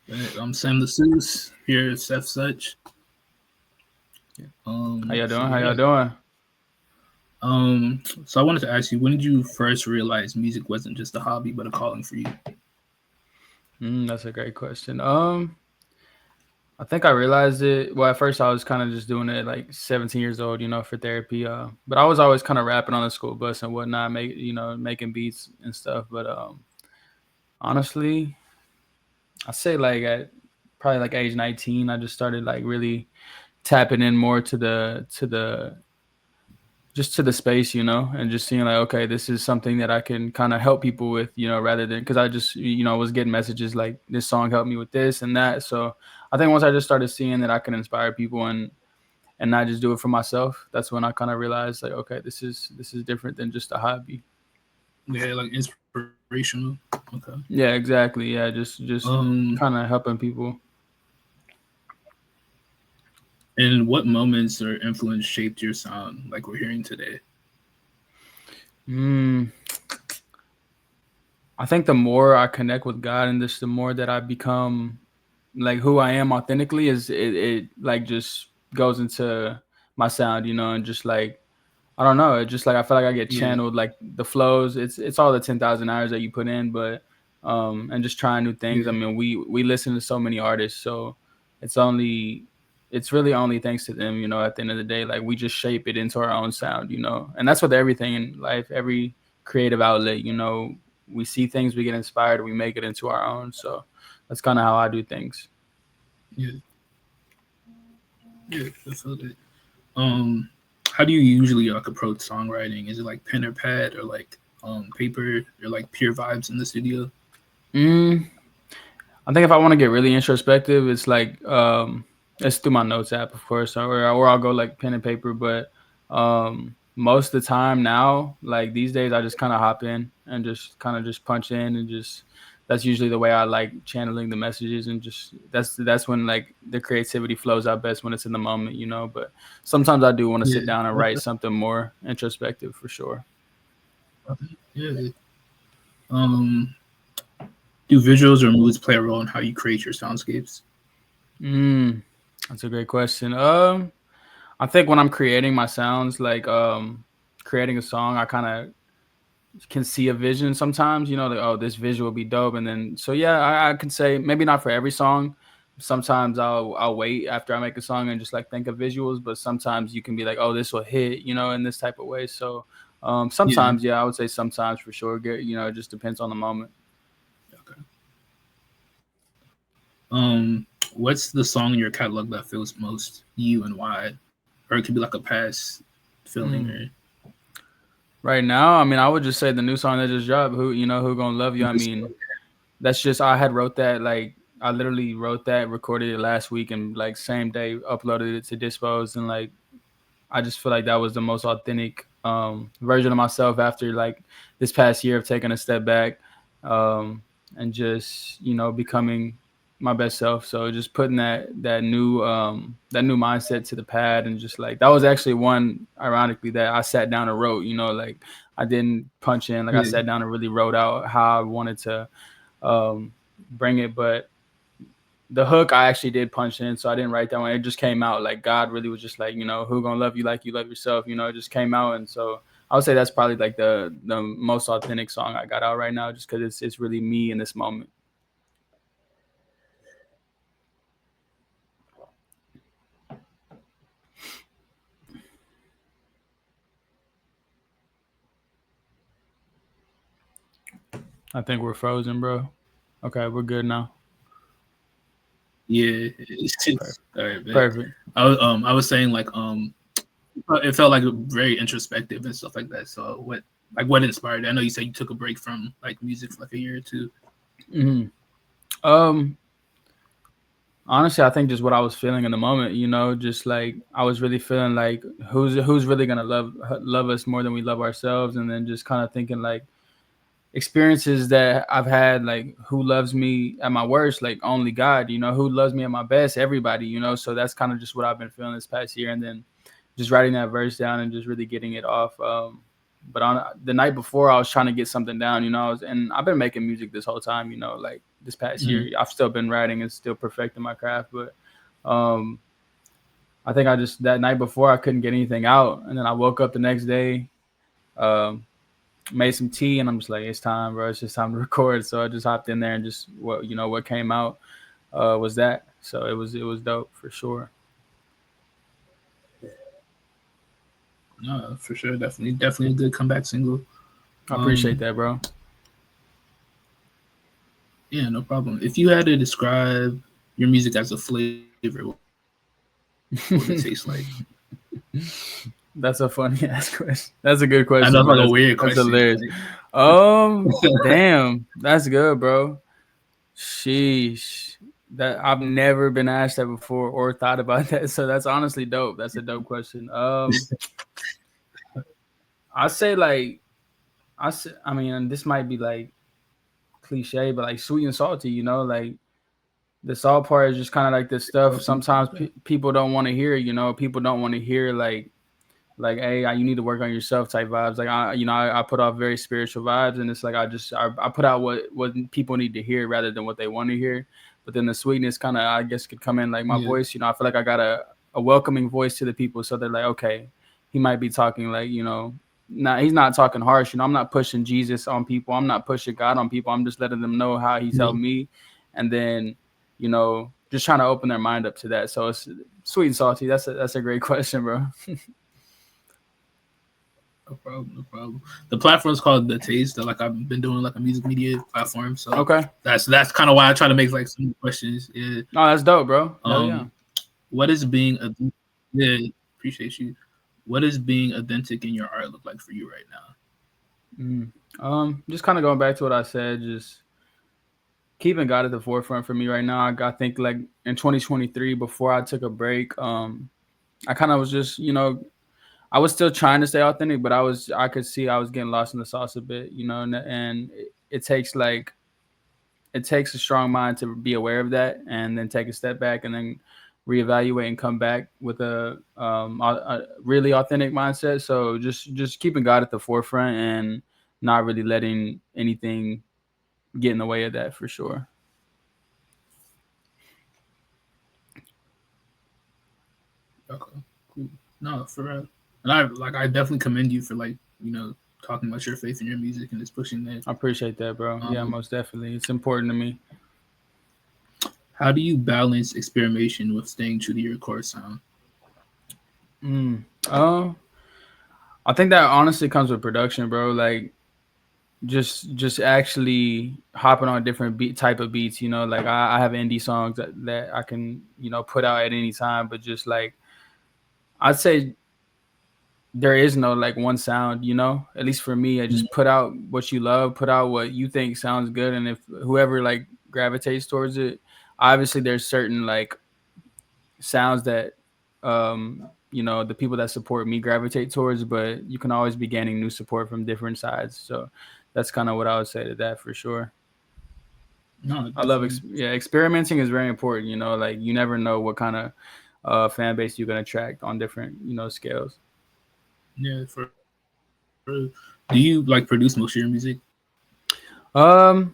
I'm Sam the Seuss here at Seth Such. How y'all So doing? How y'all yeah. doing? So I wanted to ask you, when did you first realize music wasn't just a hobby but a calling for you? That's a great question. I think I realized it. Well, at first I was kind of just doing it like 17 years old, for therapy. But I was always kind of rapping on the school bus and whatnot, making beats and stuff. But honestly, I say like at probably like age 19, I just started like really tapping in more to the just to the space, and just seeing like, okay, this is something that I can kind of help people with, rather than because I just, was getting messages like this song helped me with this and that. So I think once I just started seeing that I can inspire people and not just do it for myself, that's when I kind of realized like, okay, this is different than just a hobby. Yeah, like inspirational. Okay. Yeah, exactly. Yeah, just Um, kind of helping people. and what moments or influence shaped your sound, like we're hearing today? Mm, I think the more I connect with God and just the more that I become like who I am authentically it like just goes into my sound, and just like I don't know, it just like I feel like I get Yeah, channeled like the flows. It's all the 10,000 hours that you put in, but and just trying new things. I yeah, mean, we listen to so many artists, so it's only it's really only thanks to them, at the end of the day. Like we just shape it into our own sound, and that's with everything in life, every creative outlet, we see things, we get inspired, we make it into our own. So that's kind of how I do things. yeah, yeah. I feel that. Um, how do you usually like approach songwriting? Is it like pen or pad or like paper or like pure vibes in the studio? Mm, I think if I want to get really introspective, it's through my notes app, of course, or I'll go like pen and paper. But most of the time now, like these days, I just kind of hop in and just kind of just punch in and just that's usually the way I like channeling the messages and just that's when like the creativity flows out best when it's in the moment, But sometimes I do want to sit Yeah. down and write Okay. something more introspective for sure. Okay. Yeah. Um, do visuals or moods play a role in how you create your soundscapes? Mm, that's a great question. I think when I'm creating my sounds, like creating a song, I kind of can see a vision sometimes, like oh, this visual will be dope. And then so yeah, I can say maybe not for every song. Sometimes I'll wait after I make a song and just like think of visuals, but sometimes you can be like, oh, this will hit, in this type of way. So Yeah. sometimes, yeah, I would say sometimes for sure. It just depends on the moment. Okay. What's the song in your catalog that feels most you and why? Or it could be like a past feeling or Mm. Right now, I mean, I would just say the new song that just dropped, who gonna love you. I this. mean, that's just I had wrote that like I literally wrote that, recorded it last week, and like same day uploaded it to Dispose, and like I just feel like that was the most authentic version of myself after like this past year of taking a step back um, and just becoming my best self. So just putting that new mindset to the pad and just like that was actually one ironically that I sat down and wrote. Like I didn't punch in, like I Yeah. sat down and really wrote out how I wanted to um, bring it. But the hook I actually did punch in, so I didn't write that one. It just came out like God really was just like, who gonna love you like you love yourself? It just came out, and so I would say that's probably like the most authentic song I got out right now, just because it's really me in this moment. I think we're frozen, bro. Okay, we're good now. Yeah. It's Perfect. just, all right, but Perfect. I was saying like it felt like very introspective and stuff like that. So what inspired it? I know you said you took a break from like music for like a year or two. hmm Um, Honestly, I think just what I was feeling in the moment, just like I was really feeling like who's really gonna love us more than we love ourselves, and then just kind of thinking like experiences that I've had, like who loves me at my worst, like only God, who loves me at my best, everybody, so that's kind of just what I've been feeling this past year, and then just writing that verse down and just really getting it off. But on the night before, I was trying to get something down, and I've been making music this whole time, like this past year. I've still been writing and still perfecting my craft, but I think I just that night before I couldn't get anything out, and then I woke up the next day, um, made some tea, and I'm just like, it's time, bro. It's just time to record. So I just hopped in there and just what came out was that. So it was dope for sure. No, for sure, definitely a good comeback single. I appreciate that, bro. Yeah, no problem. If you had to describe your music as a flavor, what would it taste like? That's a funny ass question. That's a good question. I know it's bro. like a weird That's question. hilarious. Damn, that's good, bro. Sheesh. That I've never been asked that before or thought about that. So that's honestly dope. That's a dope question. I say like I mean, this might be like cliche, but like sweet and salty, like the salt part is just kind of like this stuff. Sometimes people don't want to hear, people don't want to hear like, hey, you need to work on yourself type vibes. Like I put off very spiritual vibes, and it's like I put out what people need to hear rather than what they want to hear. But then the sweetness kind of, I guess, could come in like my voice. I feel like I got a welcoming voice to the people, so they're like, okay, he might be talking like, he's not talking harsh. I'm not pushing Jesus on people. I'm not pushing God on people. I'm just letting them know how he's helped me, and then just trying to open their mind up to that. So it's sweet and salty. That's a great question, bro. No problem. The platform is called The Taste. Like I've been doing like a music media platform, so okay, that's kind of why I try to make like some questions. Yeah. No, that's dope, bro. Yeah. What is being appreciate you. What is being authentic in your art look like for you right now? Just kind of going back to what I said, just keeping God at the forefront for me right now. I think like in 2023, before I took a break, I kind of was just, I was still trying to stay authentic, but I could see I was getting lost in the sauce a bit, and it takes a strong mind to be aware of that and then take a step back and then reevaluate and come back with a really authentic mindset. So just keeping God at the forefront and not really letting anything get in the way of that, for sure. Okay, cool. No, for real. And I definitely commend you for like, talking about your faith in your music and just pushing that. I appreciate that, bro. Yeah, most definitely. It's important to me. How do you balance experimentation with staying true to your core sound? I think that honestly comes with production, bro. Like just actually hopping on different type of beats, like I have indie songs that I can, put out at any time, but just like I'd say there is no like one sound, at least for me. I just put out what you love, put out what you think sounds good. And if whoever like gravitates towards it, obviously there's certain like sounds that, the people that support me gravitate towards, but you can always be gaining new support from different sides. So that's kind of what I would say to that, for sure. No, I love, experimenting is very important. Like you never know what kind of fan base you're going to attract on different, scales. Yeah. Do you like produce most of your music? No,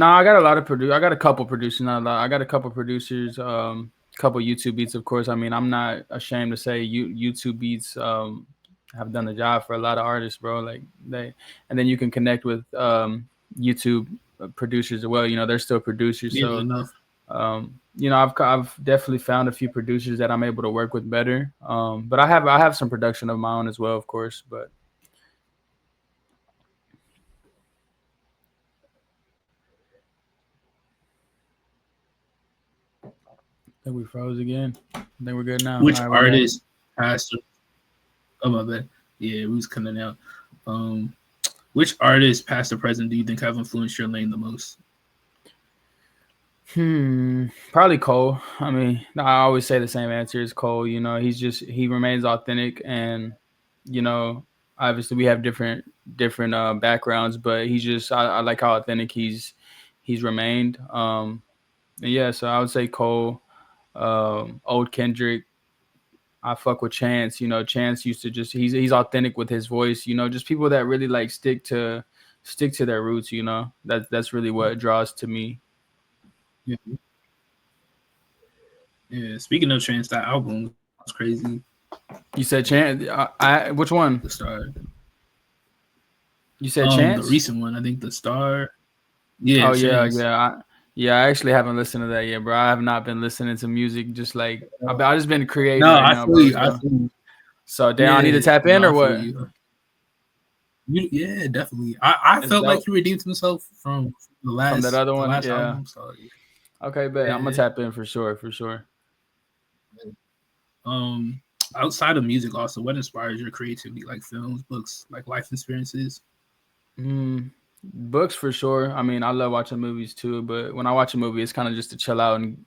I got I got a couple producers, not a lot. I got a couple producers, couple YouTube beats, of course. I mean, I'm not ashamed to say YouTube beats have done the job for a lot of artists, bro. Like and then you can connect with YouTube producers as well. They're still producers. Yeah, so enough. I've definitely found a few producers that I'm able to work with better. But I have some production of my own as well, of course. But I think we froze again. I think we're good now. Which artist passed? Oh my bad. Yeah, we was coming out. Which artist, past or present, do you think have influenced your lane the most? Probably Cole. I mean, I always say the same answer is Cole. He remains authentic, and obviously we have different backgrounds, but I like how authentic he's remained. Yeah, so I would say Cole, old Kendrick. I fuck with Chance. Chance used to he's authentic with his voice. Just people that really like stick to their roots. That's really what draws to me. Yeah, yeah. Speaking of Chance, that album was crazy. You said Chance. Which one? The Star. You said The Chance? recent one, I think the Star. Yeah, Oh yeah, Chance. yeah. I actually haven't listened to that yet, bro. I have not been listening to music. Just like I just been creating No, right I now, feel bro. you. I feel you. So damn, I need to Yeah, tap no, in or I feel what? you. Yeah, definitely. I It's felt like dope he redeemed himself from from that other the one. last Yeah. album. So Okay, bet. I'm gonna yeah. tap in for sure, for sure. Um, outside of music, also, what inspires your creativity? Like films, books, like life experiences. Books for sure. I mean, I love watching movies too, but when I watch a movie, it's kind of just to chill out and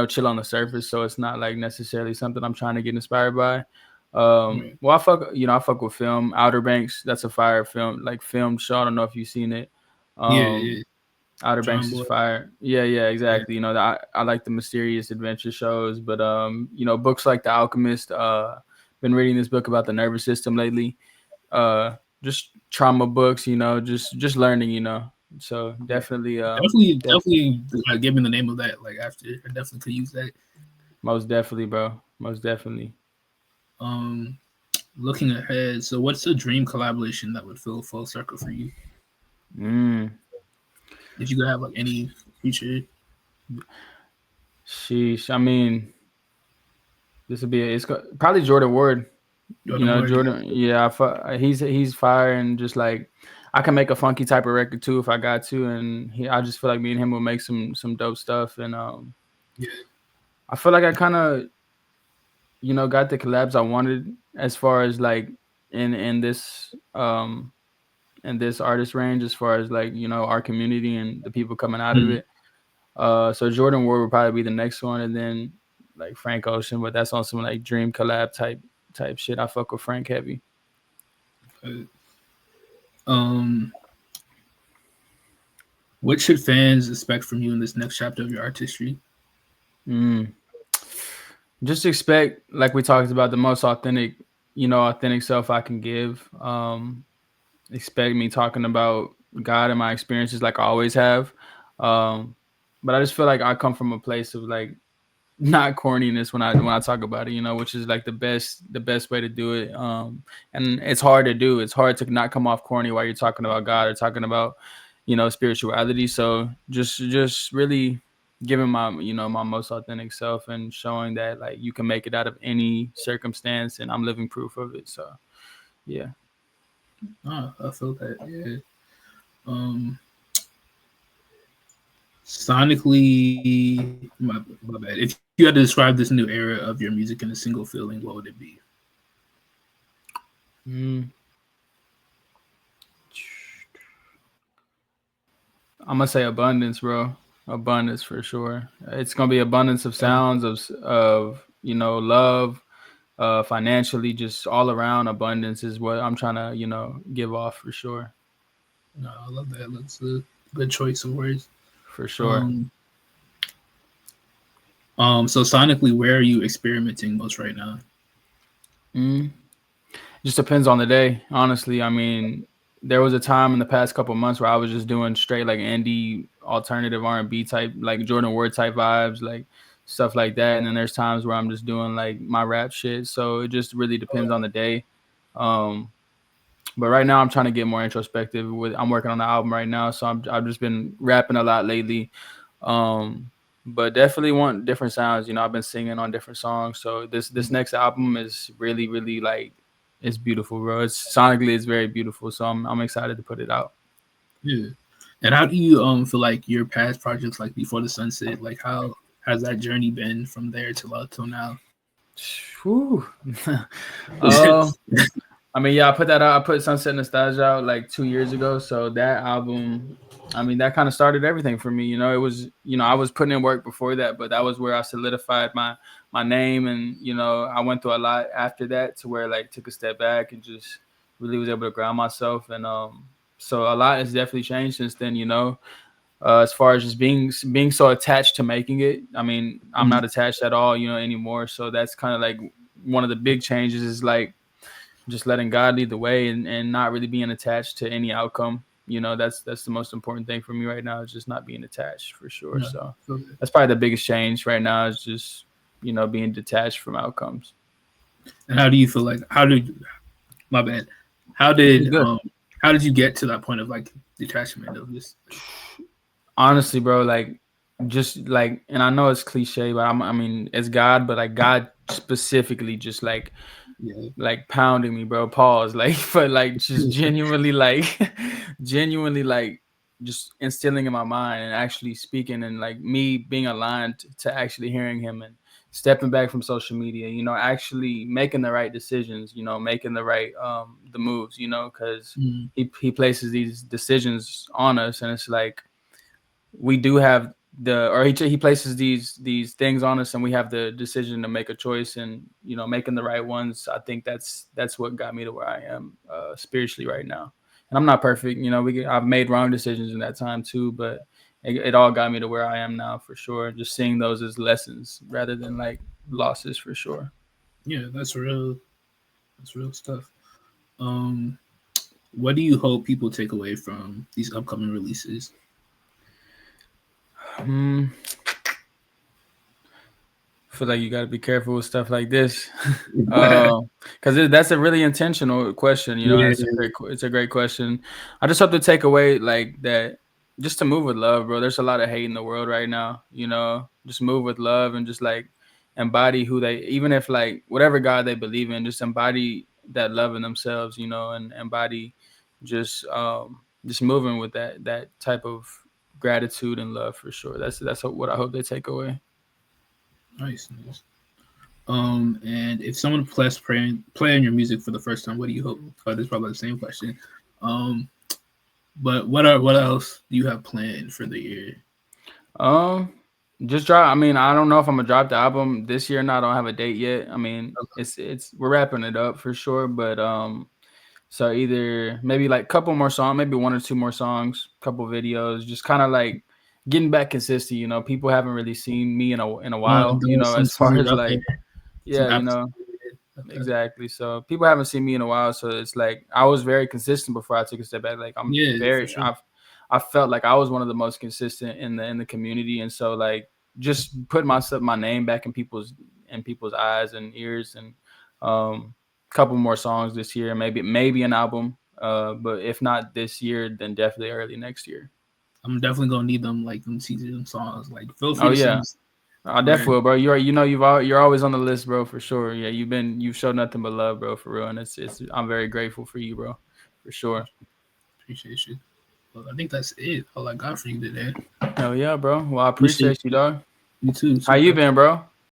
chill on the surface. So it's not like necessarily something I'm trying to get inspired by. Right. Well, I fuck with film. Outer Banks, that's a fire film, like film show. I don't know if you've seen it. Yeah, yeah. Outer John Banks is Boy. fire. Yeah, yeah, Yeah. exactly. I like the mysterious adventure shows, but books like The Alchemist. Been reading this book about the nervous system lately. Just trauma books, just learning, So Yeah. definitely, Definitely. Give me the name of that. Like after, I definitely could use that. most definitely, bro. Most definitely. Um, looking ahead. So, what's a dream collaboration that would feel full circle for you? Mm, If you could have like any future. sheesh. I mean, this would be probably Jordan Ward. Jordan Ward. Jordan. Yeah, he's fire and just like I can make a funky type of record too if I got to, and I just feel like me and him will make some dope stuff, and Yeah. I feel like I kind of got the collabs I wanted as far as like in this artist range as far as like our community and the people coming out of Mm. it. So Jordan Ward would probably be the next one, and then like Frank Ocean, but that's on some like dream collab type shit. I fuck with Frank heavy. Um, what should fans expect from you in this next chapter of your artistry? Just expect, like we talked about, the most authentic self I can give. Expect me talking about God and my experiences like I always have. Um, but I just feel like I come from a place of like not corniness when I talk about it, which is like the best way to do it. And it's hard to do. It's hard to not come off corny while you're talking about God or talking about, spirituality. So just really giving my most authentic self and showing that like you can make it out of any circumstance, and I'm living proof of it. So yeah. I feel that. Yeah. Um, sonically, my bad. If you had to describe this new era of your music in a single feeling, what would it be? I'm gonna say abundance, bro. Abundance for sure. It's gonna be abundance of sounds of love, financially, just all around abundance is what I'm trying to give off for sure. No, I love that. That's a good choice of words. For sure. So sonically, where are you experimenting most right now? Just depends on the day, honestly. I mean, there was a time in the past couple months where I was just doing straight like indie alternative R&B type, like Jordan Ward type vibes, like stuff like that. And then there's times where I'm just doing like my rap shit. So it just really depends on the day. But right now I'm trying to get more introspective. I'm working on the album right now, so I've just been rapping a lot lately. But definitely want different sounds. I've been singing on different songs. So this next album is really, really like, it's beautiful, bro. It's sonically, it's very beautiful. So I'm excited to put it out. Yeah. And how do you feel like your past projects, like Before the Sunset, like how has that journey been from there till now? Whew. I mean, yeah, I put that out. I put Sunset Nostalgia out like 2 years ago. So that album, I mean, that kind of started everything for me. It was, I was putting in work before that, but that was where I solidified my name. And, I went through a lot after that to where like took a step back and just really was able to ground myself. And so a lot has definitely changed since then, as far as just being so attached to making it. I mean, I'm not attached at all, anymore. So that's kind of like one of the big changes is like, just letting God lead the way and not really being attached to any outcome, that's the most important thing for me right now, is just not being attached, for sure. Yeah, So so that's probably the biggest change right now, is just, being detached from outcomes. and how do you feel like? My bad. How It's did good. how did you get to that point of like detachment of this? Honestly, bro, like, just like, and I know it's cliche, but I mean, it's God, but like God specifically just Yeah, like pounding me, bro. Pause. Like, but like just genuinely genuinely like just instilling in my mind and actually speaking, and like me being aligned to actually hearing him and stepping back from social media, actually making the right decisions, making the right the moves, because he places these decisions on us, and it's like we do have he places these things on us, and we have the decision to make a choice, and making the right ones. I think that's what got me to where I am spiritually right now. And I'm not perfect, I've made wrong decisions in that time too, but it all got me to where I am now, for sure. Just seeing those as lessons rather than like losses, for sure. yeah, that's real. That's real stuff. Um, what do you hope people take away from these upcoming releases? Hmm. Feel like you got to be careful with stuff like this, because that's a really intentional question. Yeah, It's a great question. I just hope to take away like that, just to move with love, bro. There's a lot of hate in the world right now. Just move with love, and just like embody who they, even if like whatever God they believe in, just embody that love in themselves. And embody just moving with that type of gratitude and love, for sure. That's what I hope they take away. nice, nice. And if someone playing your music for the first time, what do you hope? Oh, this is probably the same question. Um, but what else do you have planned for the year? Um, just drop. I mean, I don't know if I'm gonna drop the album this year or not. I don't have a date yet. I mean, it's we're wrapping it up for sure, but so either maybe like couple more songs, maybe one or two more songs, couple videos, just kind of like getting back consistent. People haven't really seen me in a while. Doing some As far as teaser up like, there, some yeah, episodes. Okay. exactly. So people haven't seen me in a while. So it's like I was very consistent before I took a step back. Like Yeah, for sure. I felt like I was one of the most consistent in the community, and so like just put my name back in people's eyes and ears, and couple more songs this year, maybe an album. But if not this year, then definitely early next year. I'm definitely gonna need them like them teaser them songs. Like feel free Oh to send yeah. me. I definitely Word. will, bro. You're always on the list, bro, for sure. Yeah, you've showed nothing but love, bro, for real, and it's I'm very grateful for you, bro, for sure. Appreciate you. Well, I think that's it. All I got for you today. Hell yeah, bro. Well, I Appreciate appreciate you, dog. you too. How you Super. been, bro?